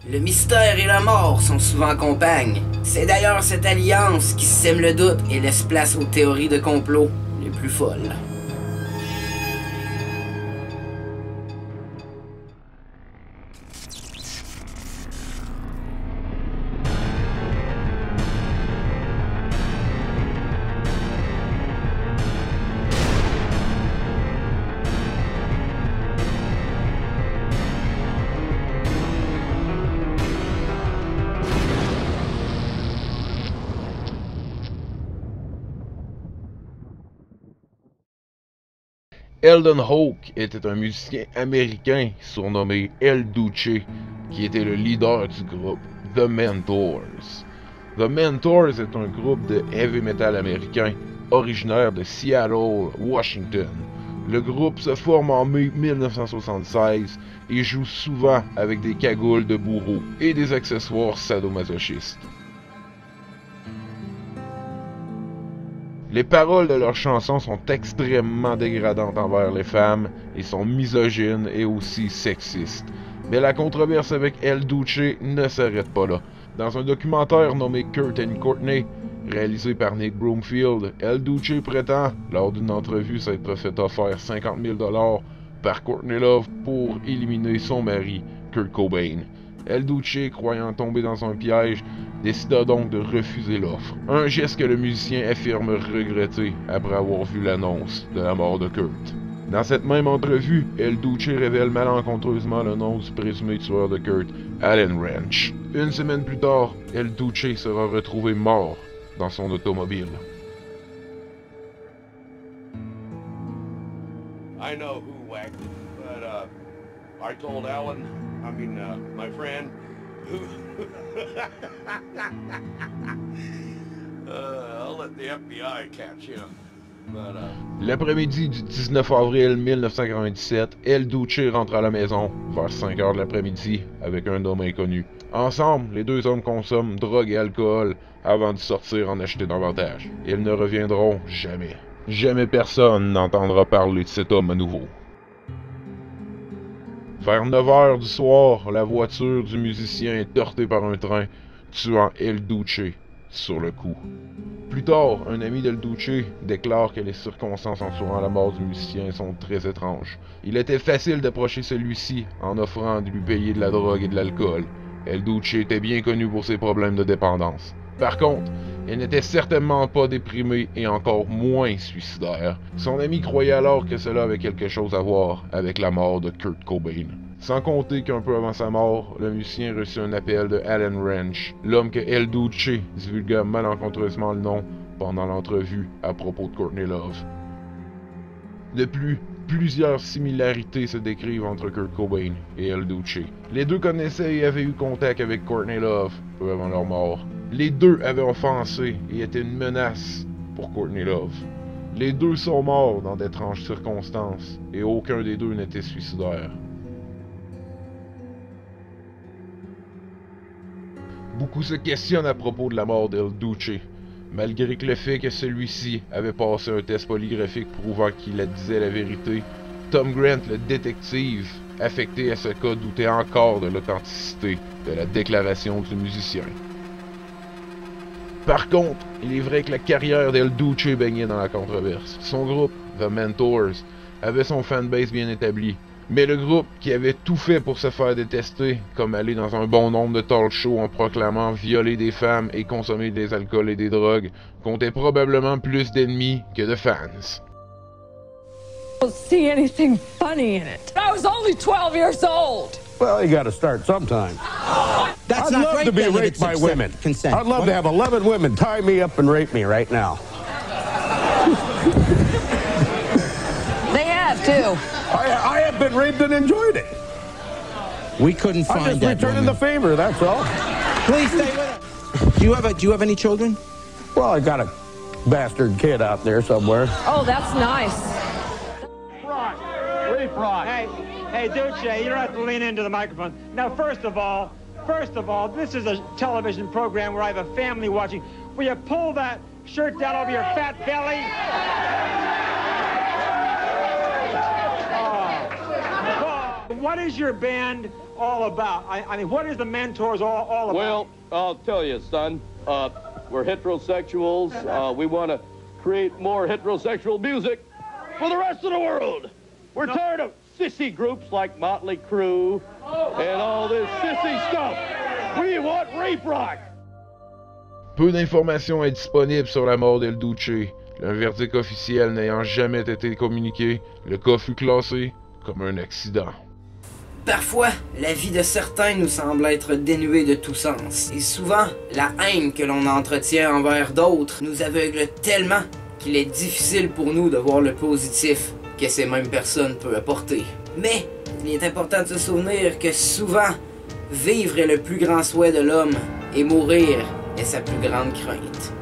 Le mystère et la mort sont souvent compagnes. C'est d'ailleurs cette alliance qui sème le doute et laisse place aux théories de complot les plus folles. Eldon Hawke était un musicien américain surnommé El Duce, qui était le leader du groupe The Mentors. The Mentors est un groupe de heavy metal américain originaire de Seattle, Washington. Le groupe se forme en mai 1976 et joue souvent avec des cagoules de bourreaux et des accessoires sadomasochistes. Les paroles de leurs chansons sont extrêmement dégradantes envers les femmes et sont misogynes et aussi sexistes. Mais la controverse avec El Duce ne s'arrête pas là. Dans un documentaire nommé Kurt and Courtney, réalisé par Nick Broomfield, El Duce prétend, lors d'une entrevue, s'être fait offert 50 000 $ par Courtney Love pour éliminer son mari, Kurt Cobain. El Duce, croyant tomber dans un piège, décida donc de refuser l'offre. Un geste que le musicien affirme regretter après avoir vu l'annonce de la mort de Kurt. Dans cette même entrevue, El Duce révèle malencontreusement le nom du présumé tueur de Kurt, Alan Wrench. Une semaine plus tard, El Duce sera retrouvé mort dans son automobile. I know who whacked it, but I told Alan, my friend, who I'll let the FBI catch him. L'après-midi du 19 avril 1997, El Duce rentre à la maison vers 5 h de l'après-midi avec un homme inconnu. Ensemble, les deux hommes consomment drogue et alcool avant de sortir en acheter davantage. Ils ne reviendront jamais. Jamais personne n'entendra parler de cet homme à nouveau. Vers 9 h du soir, la voiture du musicien est heurtée par un train, tuant El Duce sur le coup. Plus tard, un ami d'El Duce déclare que les circonstances entourant la mort du musicien sont très étranges. Il était facile d'approcher celui-ci en offrant de lui payer de la drogue et de l'alcool. El Duce était bien connu pour ses problèmes de dépendance. Par contre, il n'était certainement pas déprimé et encore moins suicidaire. Son ami croyait alors que cela avait quelque chose à voir avec la mort de Kurt Cobain. Sans compter qu'un peu avant sa mort, le musicien reçut un appel de Alan Wrench, l'homme que El Duce divulgua malencontreusement le nom pendant l'entrevue à propos de Courtney Love. De plus, plusieurs similarités se décrivent entre Kurt Cobain et El Duce. Les deux connaissaient et avaient eu contact avec Courtney Love peu avant leur mort. Les deux avaient offensé et étaient une menace pour Courtney Love. Les deux sont morts dans d'étranges circonstances et aucun des deux n'était suicidaire. Beaucoup se questionnent à propos de la mort d'El Duce, malgré que le fait que celui-ci avait passé un test polygraphique prouvant qu'il disait la vérité. Tom Grant, le détective affecté à ce cas, doutait encore de l'authenticité de la déclaration du musicien. Par contre, il est vrai que la carrière d'El Duce baignait dans la controverse. Son groupe, The Mentors, avait son fanbase bien établi. Mais le groupe, qui avait tout fait pour se faire détester, comme aller dans un bon nombre de talk shows en proclamant violer des femmes et consommer des alcools et des drogues, comptait probablement plus d'ennemis que de fans. See anything funny in it. I was only 12 years old. Well, you got to start sometime. That's I'd not love great, to be then, if raped it's by women. Consent. I'd love to have 11 women tie me up and rape me right now. They have, too. I have been raped and enjoyed it. We couldn't I'm find just that returning woman. the favor, that's all. Please stay with us. Do you have any children? Well, I got a bastard kid out there somewhere. Oh, that's nice. Hey, Duce, you don't have to lean into the microphone. Now, first of all, this is a television program where I have a family watching. Will you pull that shirt down over your fat belly? What is your band all about? I mean, what is the Mentors all about? Well, I'll tell you, son. We're heterosexuals. We want to create more heterosexual music for the rest of the world. We're tired of sissy groups like Motley Crue and all this sissy stuff. We want rape rock. Peu d'informations est disponible sur la mort d'El Duce. Un verdict officiel n'ayant jamais été communiqué, le cas fut classé comme un accident. Parfois, la vie de certains nous semble être dénuée de tout sens. Et souvent, la haine que l'on entretient envers d'autres nous aveugle tellement qu'il est difficile pour nous de voir le positif que ces mêmes personnes peuvent apporter. Mais, il est important de se souvenir que souvent, vivre est le plus grand souhait de l'homme et mourir est sa plus grande crainte.